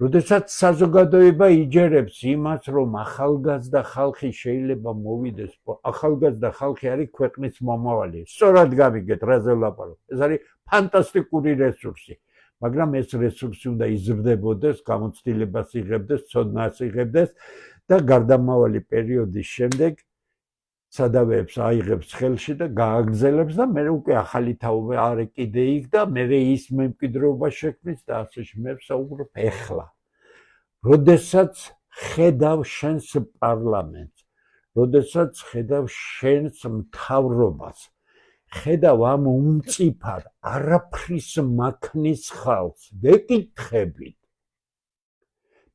როდესაც საზოგადოება იჯერებს იმას, რომ ახალგაზრდა ხალხი შეიძლება მოვიდეს, ახალგაზრდა ხალხი არის ქვეყნის მომავალი. სწორად გავიგეთ, რაზე ვლაპარაკობ. ეს არის ფანტასტიკური რესურსი, მაგრამ ეს რესურსი უნდა იზრდებოდეს, გამოცდილებას იღებდეს, ცოდნას იღებდეს და გარდამავალი პერიოდის შემდეგ სადავეებს აიღებს ხელში და გააგრძელებს და მე უკვე ახალი თაობა არის კიდე იქ და მე ის მემკვიდრეობა შექმნის და ასე მე ვსაუბრობ ეხლა. როდესაც ხედავ შენს პარლამენტს, როდესაც ხედავ შენს მთავრობას, ხედავ ამ უმწიფარ არაფრის მაქმნის ხალხს, ვეკითხებით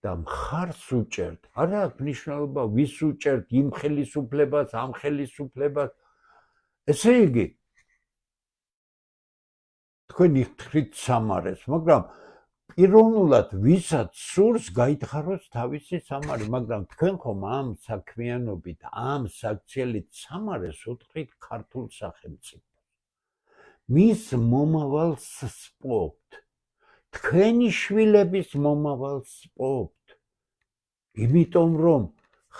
და მხარს უჭერთ, არა აქვს მნიშვნელობა ვის უჭერთ, იმ ხელისუფლებას, ამ ხელისუფლებას. ესე იგი, თქვენი ხთრით სამარეს, მაგრამ პიროვნულად ვისაც სურს გაითხაროს თავისი სამარი, მაგრამ თქვენ ხომ ამ საქმიანობით, ამ საქციელით სამარეს უთხრით ქართულ სახელმწიფოს. მის მომავალს სპობთ. თქვენი შვილების მომავალს სპობთ. იმიტომ რომ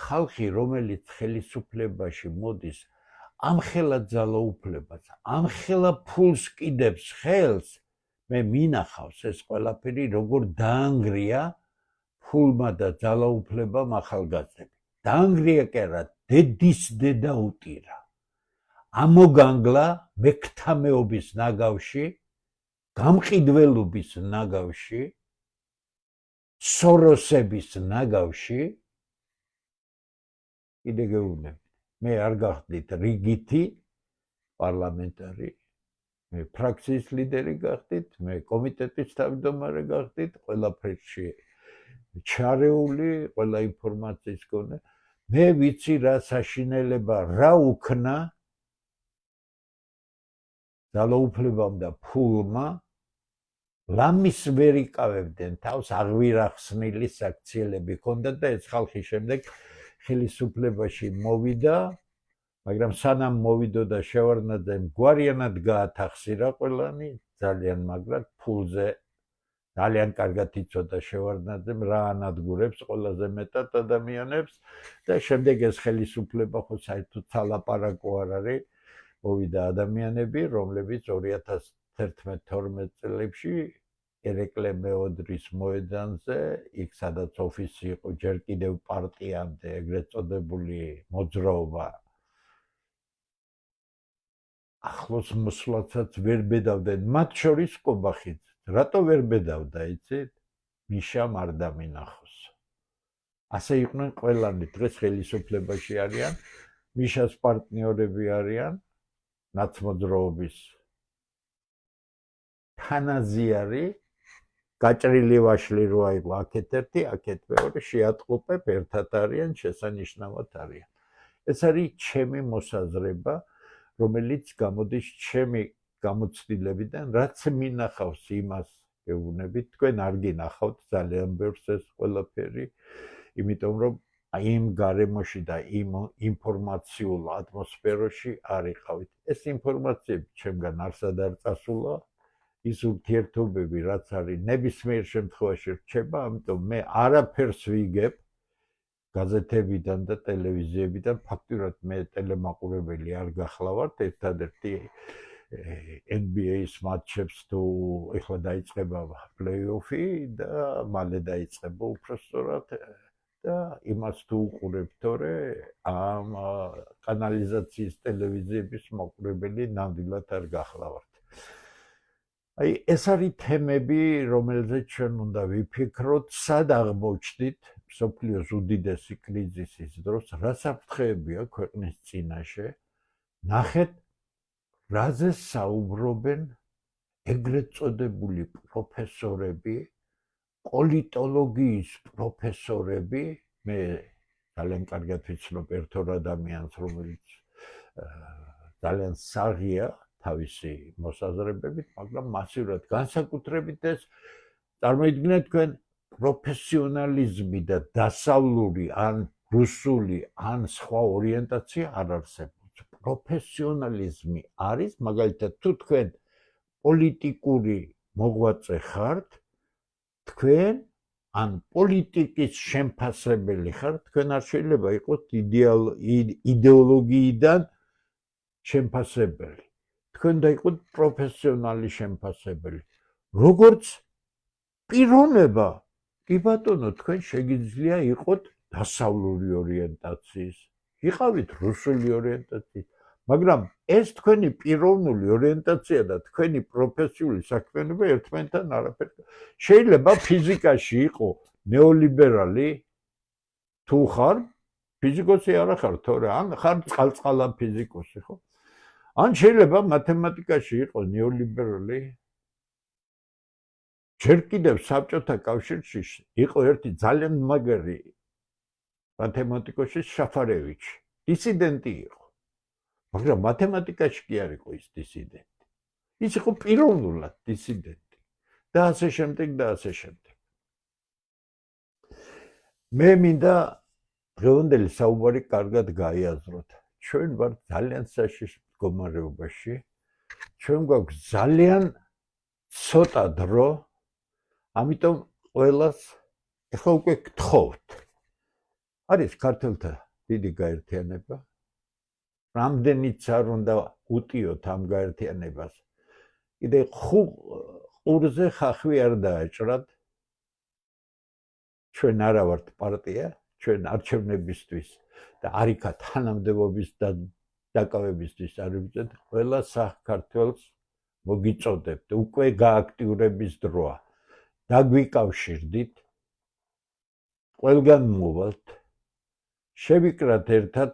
ხალხი, რომელიც ხელისუფლებაში მოდის, ამხელა ძალაუფლებას, ამხელა ფულს კიდებს ხელს, მე მინახავს ეს ყველაფერი როგორ დაანგრია ფულმა და ძალაუფლებამ ახალგაზრდები. დაანგრია კი არა, დედის დედა უტირა. ამოგანგლა მექთამეობის ნაგავში, გამყიდველობის ნაგავში, სოროსების ნაგავში. კიდე გეუბნებით, მე არ გახდით რიგითი პარლამენტარი, მე ფრაქციის ლიდერი გახდით, მე კომიტეტის თავმჯდომარე გახდით, ყველაფერში ჩარეული, ყველა ინფორმაციის გონე. მე ვიცი რა საშინელება, რა უქნა ძალაუფლებამ და ფულმა, ლამის ვერ იკავებდნენ თავს, აღვირახსნილი საქციელები ჰქონდათ და ეს ხალხი შემდეგ ხელისუფლებაში მოვიდა, მაგრამ სანამ მოვიდოდა შევარდნაძემ გვარიანად გაათახსირა ყველანი, ძალიან მაგრად ფულზე ძალიან კარგად იცოდა შევარდნაძემ რა ანადგურებს ყველაზე მეტად ადამიანებს და შემდეგ ეს ხელისუფლება ხო საერთოდ სალაპარაკო არ არის, მოვიდა ადამიანები, რომლებიც 2011-12 წლებში ერეკლე მეოდრის მოედანზე, იქ სადაც ოფისი იყო ჯერ კიდევ პარტიამდე, ეგრეთ წოდებული მოძრაობა ახლოს მოსვლაცაც ვერ ბედავდნენ, მათ შორის კობახიც. რატო ვერ ბედავდა, იცით? მიშა არ დამინახოს. ასე იყვნენ ყველანი, დღეს ხელისუფლებაში არიან, მიშას პარტნიორები არიან, ნაცმოძრაობის თანაზიარი, გაჭრილი ვაშლი რო აიღო, აქეთ ერთი, აქეთ მეორე, შეატყუპებ, ერთად არიან, შესანიშნავად არიან. ეს არის ჩემი მოსაზრება, რომელიც გამოდის ჩემი გამოცდილებიდან, რაც მინახავს იმას გეუბნებით, თქვენ არ გინახავთ ძალიან ბევრს ეს ყველაფერი, იმიტომ რომ იმ გარემოში და იმ ინფორმაციულ ატმოსფეროში არ იყავით. ეს ინფორმაციები ჩემგან არსად არ წასულა, ის ურთიერთობები, რაც არის ნებისმიერ შემთხვევაში რჩება, ამიტომ მე არაფერს ვიგებ გაზეთებიდან და ტელევიზიებიდან, ფაქტურად მე ტელემაყურებელი არ გახლავართ, ერთადერთი NBA-ის მატჩებს თუ ეხლა დაიწყება პლეი-ოფი და მალე დაიწყება უпростоრად და იმას თუ უყურებ, თორე ამ კანალიზაციის ტელევიზიების მაყურებელი ნამდვილად არ გახლავართ. აი ეს არის თემები, რომელზეც ჩვენ უნდა ვიფიქროთ, სად აღმოჩნდით მსოფლიოს უდიდესი კრიზისის დროს, რა საფრთხეებია ქვეყნის წინაშე, ნახეთ რაზე საუბრობენ ეგრეთ წოდებული პროფესორები, პოლიტოლოგიის პროფესორები, მე ძალიან კარგად ვიცნობ ერთ ორ ადამიანს, რომელიც ძალიან საღია თავისი მოსაზრებებით, მაგრამ მასიურად განსაკუთრებით ეს წარმოიდგინეთ თქვენ პროფესიონალიზმი და დასავლური ან რუსული ან სხვა ორიენტაცია არ არსებობს. პროფესიონალიზმი არის, მაგალითად, თუ თქვენ პოლიტიკური მოღვაწე ხართ, თქვენ ან პოლიტიკის შემფასებელი ხართ, თქვენ არ შეიძლება იყოთ იდეოლოგიიდან შემფასებელი. თქვენ და იყოთ პროფესიონალი შემფასებელი. როგორც პიროვნება, კი ბატონო, თქვენ შეგიძლია იყოთ დასავლური ორიენტაციის, იყავით რუსული ორიენტაციის, მაგრამ ეს თქვენი პიროვნული ორიენტაცია და თქვენი პროფესიული საქმიანობა ერთმანეთთან არაფერს. შეიძლება ფიზიკაში იყო ნეოლიბერალი, თუ ხარ ფიზიკოსი არ ხარ, თორე ან ხარ წყალწყალა ფიზიკოსი, ხო? ან შეიძლება მათემატიკაში იყო ნეოლიბერალი. ჯერ კიდევ საბჭოთა კავშირში იყო ერთი ძალიან მაგარი მათემატიკოსი შაფარევიჩი, დისიდენტი იყო. მაგრამ მათემატიკაში კი არ იყო ის დისიდენტი. ის იყო პიროვნულად დისიდენტი. და ასე შემდეგ და ასე შემდეგ. მე მინდა დღევანდელი საუბარი კარგად გაიაზროთ. ჩვენ ვართ ძალიან საშიშ მდგომარეობაში. ჩვენ გვაქვს ძალიან ცოტა დრო, ამიტომ ყველას ეხლა უკვე გთხოვთ. არის ქართველთა დიდი გაერთიანება. რამდენიც არ უნდა უტიოთ ამ გაერთიანებას. კიდე ყურზე ხახვი არ დააჭრათ. ჩვენ არა ვართ პარტია, ჩვენ არჩევნებისთვის და არიქა თანამდებობის დაკავებისთვის არ ვიწევთ, ყველა საქართველოს მოგიწოდებთ, უკვე გააქტიურების დროა. დაგვიკავშირდით, ყველგან მოვალთ, შევიკრათ ერთად,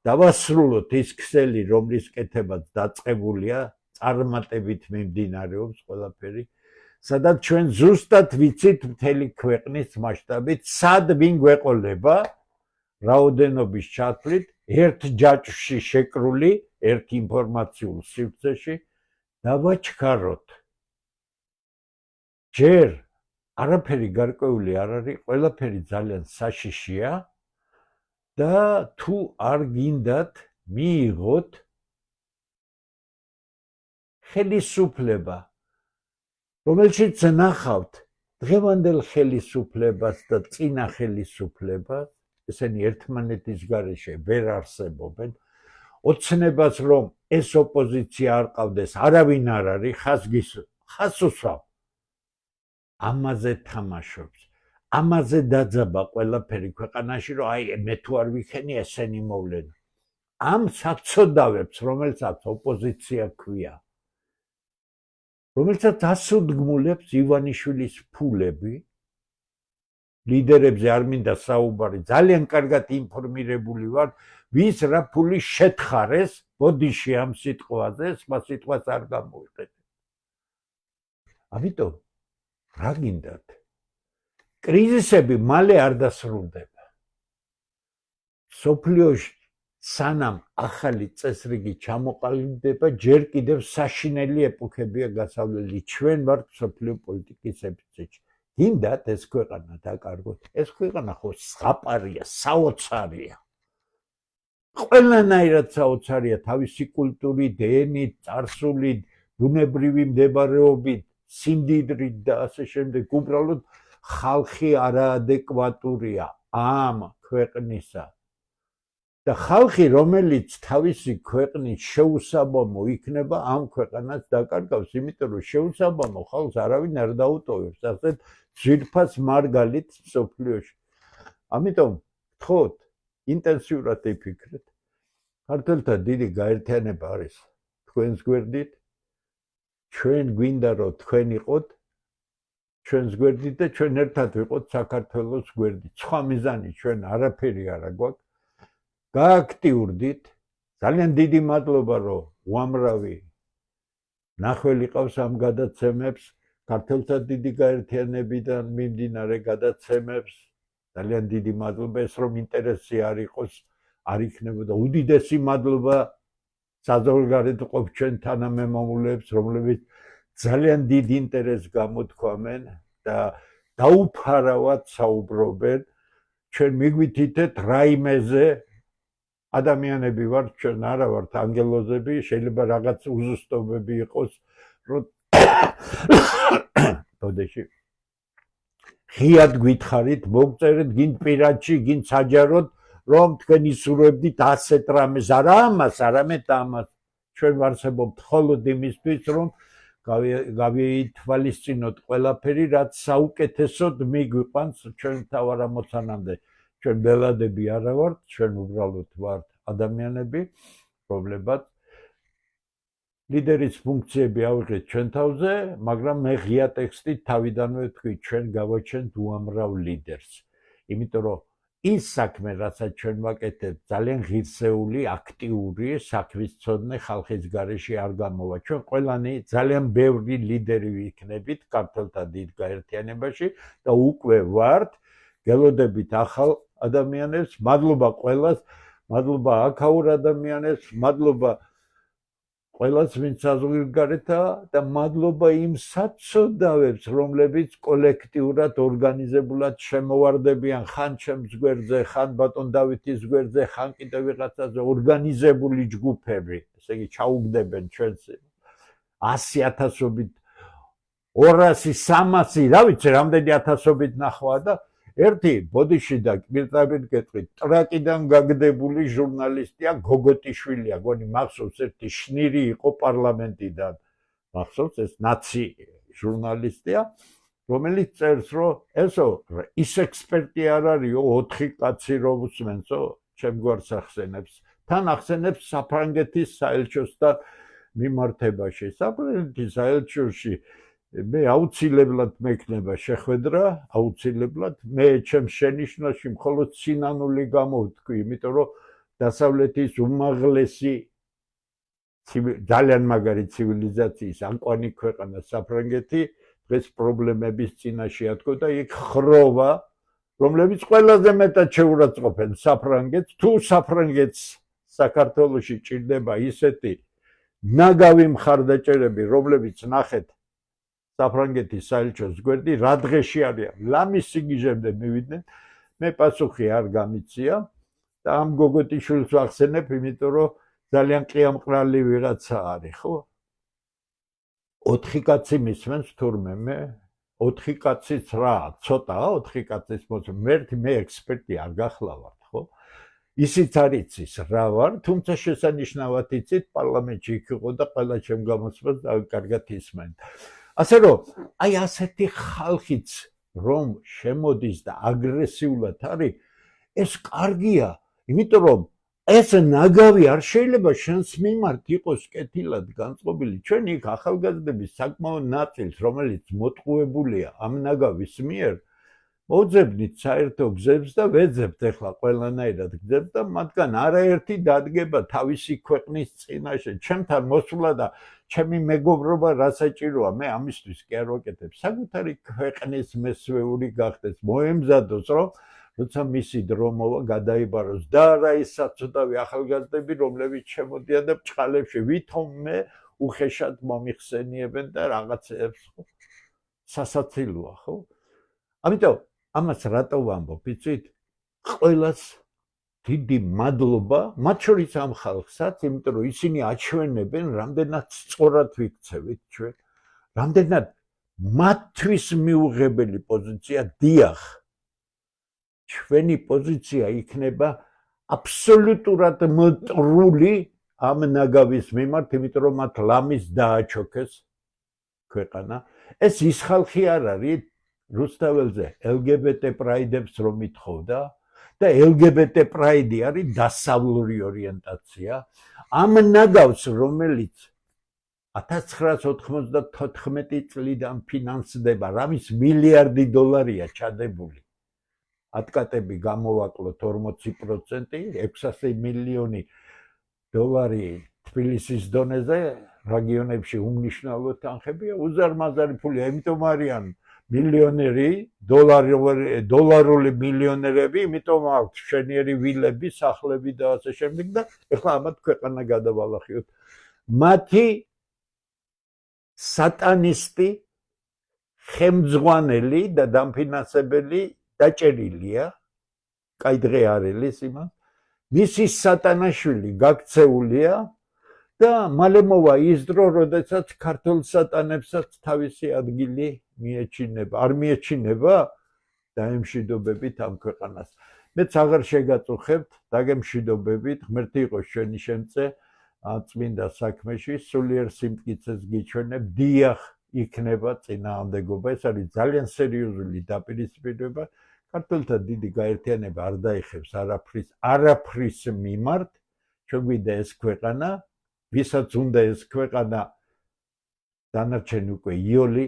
დავასრულოთ ის ქსელი, რომლის კეთებაც დაწყებულია წარმატებით მიმდინარეობს ყველაფერი, სადაც ჩვენ ზუსტად ვიცით მთელი ქვეყნის მასშტაბით, სად ვინ გვეყოლება რაოდენობის ჩათვლით, ერთ ჯაჭვში შეკრული, ერთ ინფორმაციულ სივრცეში დავაჩქაროთ. ჯერ არაფერი გარკვეული არ არის, ყველაფერი ძალიან საშიშია და თუ არ გინდათ მიიღოთ ხელისუფლება, რომელშიც ნახავთ დღევანდელ ხელისუფლებას და წინა ხელისუფლებას, ესენი ერთმანეთის გარეშე ვერ არსებობენ, ოცნებას რომ ეს ოპოზიცია არ ყავდეს, არავინ არ არის, ხას უსვამ. ამაზე თამაშობს, ამაზე დაძაბა ყველაფერი ქვეყანაში, რომ აი მე თუ არ ვიქენი, ესენი მოვლენ. ამ საცოდავებს, რომელსაც ოპოზიცია ქვია, რომელსაც ასუდგმულებს ივანიშვილის ფულები, ლიდერებზე არ მინდა საუბარი, ძალიან კარგად ინფორმირებული ვარ, ვის რა ფული შეთხარეს ბოდიში ამ სიტყვაზე, სხვა სიტყვას არ გამოვიყენებ. ამიტომ რა გინდათ? კრიზისები მალე არ დასრულდება. სოფლიოში სანამ ახალი წესრიგი ჩამოყალიბდება, ჯერ კიდევ საშინელი ეპოქებია გასავლელი. ჩვენ ვართ სოფლიო პოლიტიკის ეპიცენტრში. გინდათ ეს ქვეყანა დაკარგოთ? ეს ქვეყანა ხო ზღაპარია, საოცარია. ყველანაირად საოცარია თავისი კულტურით, ენით, წარსულით, ბუნებრივი მდებარეობით, სიმდიდრით და ასე შემდეგ. უბრალოდ ხალხი არაადეკვატურია ამ ქვეყნისა. და ხალხი, რომელიც თავისი ქვეყნის შეუსაბამო იქნება, ამ ქვეყანას დაკარგავს, იმიტომ რომ შეუსაბამო ხალხს არავინ არ დაუტოვებს, ასეთ ძვირფას მარგალით სოფლიოში. ამიტომ გთხოვთ, ინტენსიურად იფიქრეთ. ქართველთა დიდი გაერთიანება არის თქვენს გვერდით. ჩვენ გვინდა რომ თქვენ იყოთ ჩვენს გვერდით და ჩვენ ერთად ვიყოთ საქართველოს გვერდით. სხვა მიზანი ჩვენ არაფერი არ აქვს. გააქტიურდით. ძალიან დიდი მადლობა რომ უამრავი ნახველი ყავს ამ გადაცემებს, ქართველთა დიდი გაერთიანებიდან მიმდინარე გადაცემებს. ძალიან დიდი მადლობა, ეს რომ ინტერესი არ იყოს, არ იქნებოდა. უდიდესი მადლობა საზოგადოებრივ ჩვენ თანამემამულეებს, რომლებიც ძალიან დიდ ინტერესს გამოთქვამენ და დაუფარავად საუბრობენ. ჩვენ მიგვითითეთ რაიმეზე ადამიანები ვართ, ჩვენ არა ვართ ანგელოზები, შეიძლება რაღაც უზუსტობები იყოს, რომ ბოდიში ღიად გითხარით, მოგწერეთ გინ პირადში, გინ საჯაროდ, რომ თქვენ ისურვებდით ასეთ რამეს, არა ამას, არამედ ამას. ჩვენ ვარსებობთ მხოლოდ იმისთვის, რომ გავიითვალისწინოთ ყველაფერი, რაც საუკეთესოდ მიგვიყვანს ჩვენ მთავარ ამოცანამდე. ჩვენ ბელადები არა ვართ, ჩვენ უბრალოდ ვართ ადამიანები, რომლებად ლიდერის ფუნქციები ავიღეთ ჩვენ თავზე, მაგრამ მე ღია ტექსტით თავიდანვე ვთქვი, ჩვენ გავაჩენთ უამრავ ლიდერს. იმიტომ რომ ის საქმე, რასაც ჩვენ ვაკეთებთ, ძალიან ღირსეული, აქტიური საქმისცოდნე ხალხის გარეშე არ გამოვა. ჩვენ ყველანი ძალიან ბევრი ლიდერი ვიქნებით ქართველთა დიდ გაერთიანებაში და უკვე ვართ. გელოდებით ახალ ადამიანებს, მადლობა ყველას, მადლობა აქაურ ადამიანებს, მადლობა ყველას, ვინც საზღვარგარეთა და მადლობა იმ საცოდავებს, რომლებიც კოლექტიურად, ორგანიზებულად შემოვარდებიან ხან ჩემს გვერდზე, ხან ბატონ დავითის გვერდზე, ხან კიდევ ვიღაცაზე, ორგანიზებული ჯგუფები, ესე იგი ჩაუგდებენ ჩვენს 100,000-ობით, 200, 300, რა ვიცი, რამდენი ათასობით ნახვა და ერთი ბოდიში და პირდაპირ გეტყვით, ტრაკიდან გაგდებული ჟურნალისტია გოგოტიშვილია, გონი მახსოვს ერთი შნირი იყო პარლამენტიდან. მახსოვს ეს ნაცი ჟურნალისტია, რომელიც წერს, რომ ესო ის ექსპერტი არ არისო, 4 კაცი რომ უსმენსო, ჩემგვარს ახსენებს. თან ახსენებს საფრანგეთის საელჩოსთან მიმართებაში. საფრანგეთის საელჩოში მე აუცილებლად მექნება შეხვედრა, აუცილებლად. მე ჩემს შენიშვნაში მხოლოდ სინანული გამოვთქვი, იმიტომ რომ დასავლეთის უმაღლესი ძალიან მაგარი ცივილიზაციის ანკვანი ქვეყანა საფრანგეთი დღეს პრობლემების წინაშე ათქო და იქ ხროვა რომლებიც ყველაზე მეტად შეურაცხყოფენ საფრანგეთს თუ საფრანგეთს საქართველოში ჭირდება ისეთი ნაგავი მხარდაჭერები რომლებიც ნახეთ საფრანგეთის საელჩოს გვერდი რა დღეში არიან ლამის სიგიჟემდე მივიდნენ მე პასუხი არ გამიცია და ამ გოგოტიშვილს ვახსენებ იმიტომ რომ ძალიან ყიამყრალი ვიღაცა არის ხო 4 კაცი მისმენს თურმე მე 4 კაციც რა ცოტაა 4 კაცის მოსმერთ მე ექსპერტი არ გახლავართ ხო ისიც არიცის რა ვარ თუმცა შესანიშნავად იცით პარლამენტში იქ იყო და ყველა ჩემ გამოსვლას კარგად ისმენთ ასე რომ აი ასეთი ხალხიც რომ შემოდის და აგრესიულად არის ეს კარგია იმიტომ რომ ეს ნაგავი არ შეიძლება შენს მიმართ იყოს კეთილად განწყობილი ჩვენ იქ ახალგაზრდების საკმაო ნაწილს რომელიც მოტყუებულია ამ ნაგავის მიერ მოძებნით საერთო გზებს და ვეძებთ ახლა ყველანაირად გზებს და მათგან არაერთი დადგება თავისი ქვეყნის წინაშე ჩემთან მოსვლა და ჩემი მეგობრობა რასაჭიროა მე ამისთვის კი არ ვაკეთებ საკუთარი ქვეყნის მესვეული გახდეს მოემზადოს რომ როცა მისი დრო მოვა გადაიბაროს და რა ის საცოდავი ახალგაზრდები რომლებიც შემოდიან და ბჭყალებში ვითომ მე უხეშად მომიხსენიებენ და რაღაცებს სასაცილოა ხო ამიტომ ამას რატო ვამბობ იცით ყველას დიდი მადლობა მათ შორის ამ ხალხსაც იმიტომ რომ ისინი აჩვენებენ რამდენად სწორად ვიქცევით ჩვენ რამდენად მათთვის მიუღებელი პოზიცია დიახ ჩვენი პოზიცია იქნება აბსოლუტურად მტრული ამ ნაგავის მიმართ იმიტომ რომ მათ ლამის დააჩოქეს ქვეყანა ეს ის ხალხი არ არის რუსთაველზე LGBT პრაიდებს რომ ითხოვდა და LGBT პრაიდი არის დასავლური ორიენტაცია ამ ნაგავს რომელიც 1994 წლიდან ფინანსდება რამის მილიარდი დოლარია ჩადებული ატკატები გამოვაკლოთ 40% 600 მილიონი დოლარი თბილისის დონეზე რეგიონებში უმნიშვნელო თანხებია უზარმაზარი ფულია იმიტომ არიან მილიონერი დოლარული მილიონერები იმიტომ აქვს შენიერი ვილები სახლები და ასე შემდეგ და ეხლა ამათ ქვეყანა გადავალახიოთ მათი სატანისტი ხემძღვანელი და დამფინანსებელი დაჭერილია კაი დღე არის იმას მისი სატანაშვილი გაქცეულია და მალე მოვა ის დრო როდესაც ქართულ სატანებსაც თავისი ადგილი მიეჩინება არ მიეჩინება დაემშვიდობებით ამ ქვეყანას მეც აღარ შეგაწუხებთ დაგემშვიდობებით ღმერთი იყოს ჩვენი შემწე წმინდა საქმეში სულიერ სიმტკიცეს გიჩვენებ დიახ იქნება წინააღმდეგობა ეს არის ძალიან სერიოზული დაპირისპირება ქართველთა დიდი გაერთიანება არ დაიხევს არაფრის მიმართ ჩვენ გვინდა ეს ქვეყანა ვისაც უნდა ეს ქვეყანა დანარჩენი უკვე იოლი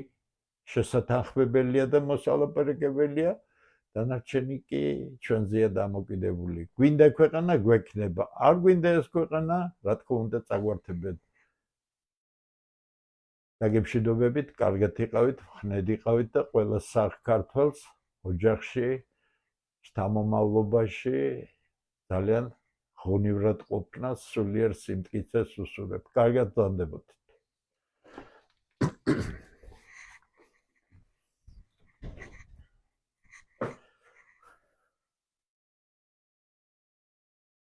შესათანხმებელია და მოსალაპარაკებელია დანარჩენი კი ჩვენზეა დამოკიდებული გვინდა ქვეყანა გვექნება არ გვინდა ეს ქვეყანა რა თქმა უნდა წაგვართებეთ დაგემშვიდობებით კარგად იყავით ხნედ იყავით და ყველა საქართველოს ოჯახში შთამომავლობაში ძალიან ღონივრად ყოფნას სულიერ სიმტკიცეს უსურვებ კარგად გრძანდებოდეთ